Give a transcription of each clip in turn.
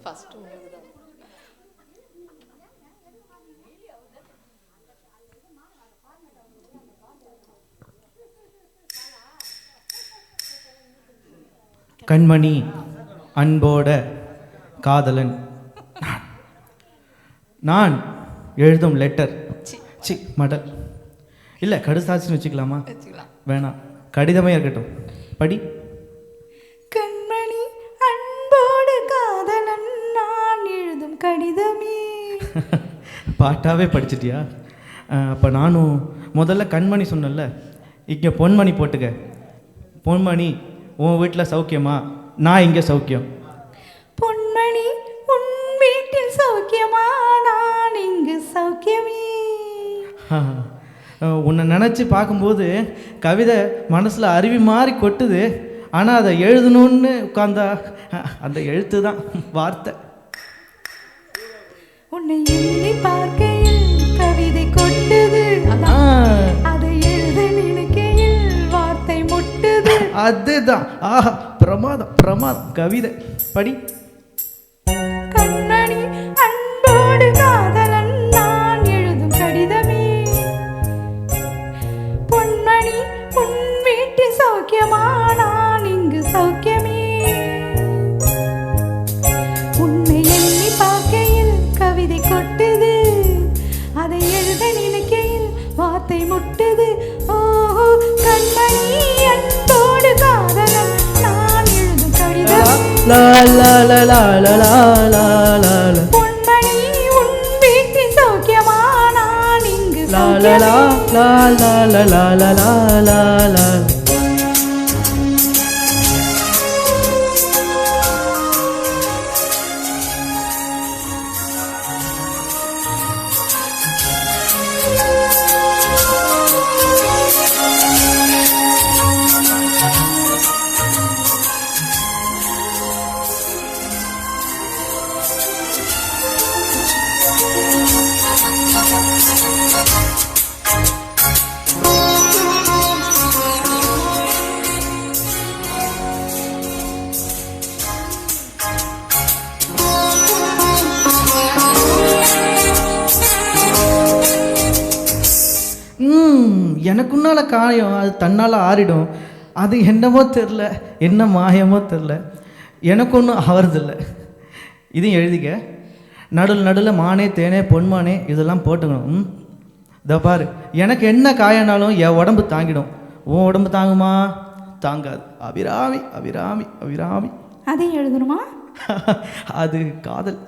First உங்களுக்கு தான். கண்மணி அன்போட காதலன் நான் எழுதும் லெட்டர் சி மடல் இல்லை கடுசாச்சின்னு வச்சுக்கலாமா? வேணாம், கடிதமே இருக்கட்டும். படி. கண்மணி அன்போடு காதலன் நான் எழுதும் கடிதமே. பாட்டாவே படிச்சிட்டியா? அப்போ நானும் முதல்ல கண்மணி சொன்னல, இங்கே பொன்மணி போட்டுக்க. பொன்மணி உன் வீட்டில் சௌக்கியமா? நான் இங்கே சௌக்கியம். பொன்மணி உன் வீட்டில் சௌக்கியமா? நான் இங்கு சௌக்கியமே. உன்னை நினச்சி பார்க்கும்போது கவிதை மனசில் அருவி மாதிரி கொட்டுது. ஆனால் அதை எழுதணும்னு உட்கார்ந்தா அந்த எழுத்து தான் வார்த்தை. உன்னை எண்ணி பார்க்கையில் கவிதை கொட்டுது, அதை எழுத நினைக்கையில் வார்த்தை முட்டுது. அதுதான். ஆஹா, பிரமாதம் பிரமாதம். கவிதை படி. கண்மணி அன்போடு காதலன் நான் எழுதும் கடிதமே. பொன்மணி உன் வீட்டில் சௌக்கியமா? நான் இங்கு சௌக்கியமே. உன்னை எண்ணி பார்க்கையில் கவிதை கொட்டுது, அதை எழுத நினைக்கையில் வார்த்தை முட்டுது. ஓஹோ, கண்மணி அன்போடு காதலன் நான் எழுதும் கடிதம். பொன்மணி உன் வீட்டில் சௌக்கியமா? நான் இங்கு சௌக்கியமே. எனக்குன்னால காயம் அது தன்னால் ஆறிடும். அது என்னமோ தெரில, என்ன மாயமோ தெரில, எனக்கு ஒன்றும் ஆவறதில்லை. இதையும் எழுதிக்க. நடுவில் மானே தேனே பொன்மானே இதெல்லாம் போட்டுக்கணும். இதை பாரு, எனக்கு என்ன காயனாலும் என் உடம்பு தாங்கிடும். உன் உடம்பு தாங்குமா? தாங்காது. அபிராமி அபிராமி அபிராமி. அதையும் எழுதணுமா? அது காதல்.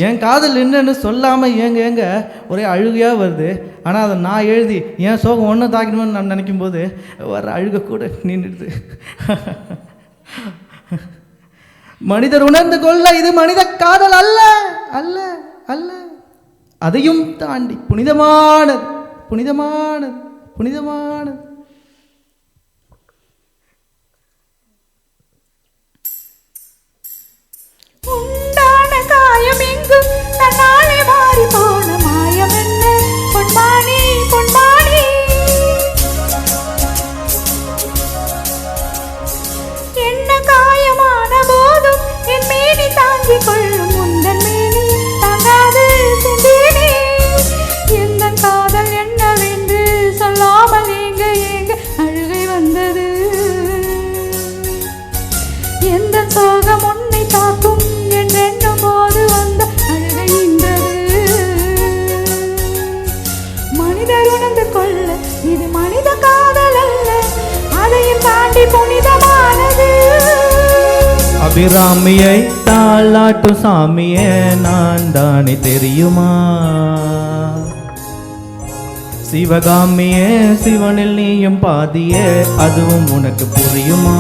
என் காதல் என்னன்னு சொல்லாமல் ஏங்க ஒரே அழுகையாக வருது. ஆனால் அதை நான் எழுதி என் சோகம் ஒன்று தாக்கணும்னு நான் நினைக்கும் போது வர அழுக கூட நின்றுடுது. மனிதர் உணர்ந்து கொள்ள இது மனித காதல் அல்ல அல்ல அல்ல. அதையும் தாண்டி புனிதமானது புனிதமானது புனிதமானது. உண்டான காயம் எங்கும் தன்னாலே மாறி போன மாயம் என்ன? பொன்மானி பொன்மானி, என்ன காயமான போதும் என் மேனி தாங்கிக் கொள்ளும் உந்தன் மேனி தாங்காது சென்றேனே. எந்த காதல் என்னவென்று சொல்லாமல் ஏங்க ஏங்க அழுகை வந்தது. எந்த சோகம் உன்னை தாக்கும் என்றென்னும் போது வந்த அழுகை நின்றது. மனிதர் உணர்ந்து கொள்ள இது மனித காதல் அல்ல, அதையும் தாண்டி புனிதமானது. அபிராமியை தாளாட்டும் சாமியே நான் தானே தெரியுமா? சிவகாமியே சிவனில் நீயும் பாதியே அதுவும் உனக்கு புரியுமா?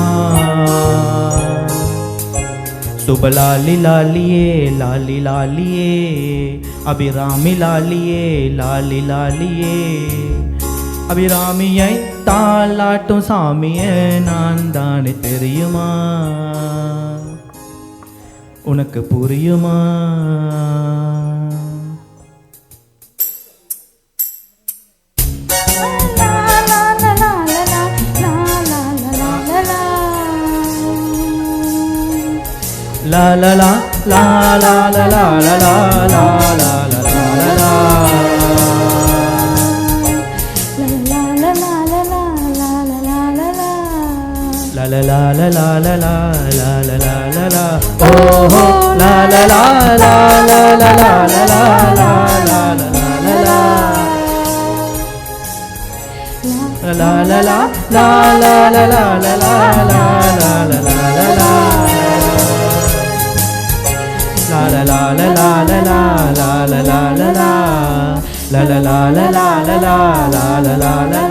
சுபலாலி லாலியே லாலி லாலியே அபிராமி லாலியே லாலி லாலியே. அபிராமியை தாளாட்டும் சாமியே நான் தானே தெரியுமா? உனக்கு புரியுமா? லா லா லா லா லா லா லா லா லா லா லா லா லா லா. La la la la la la la la la la la la. Oh oh la la la la la la la la la la la la la la. La la la la la la la la la la la la la la la. La la la la la la la la la la la la. La la la la la la la la la la la.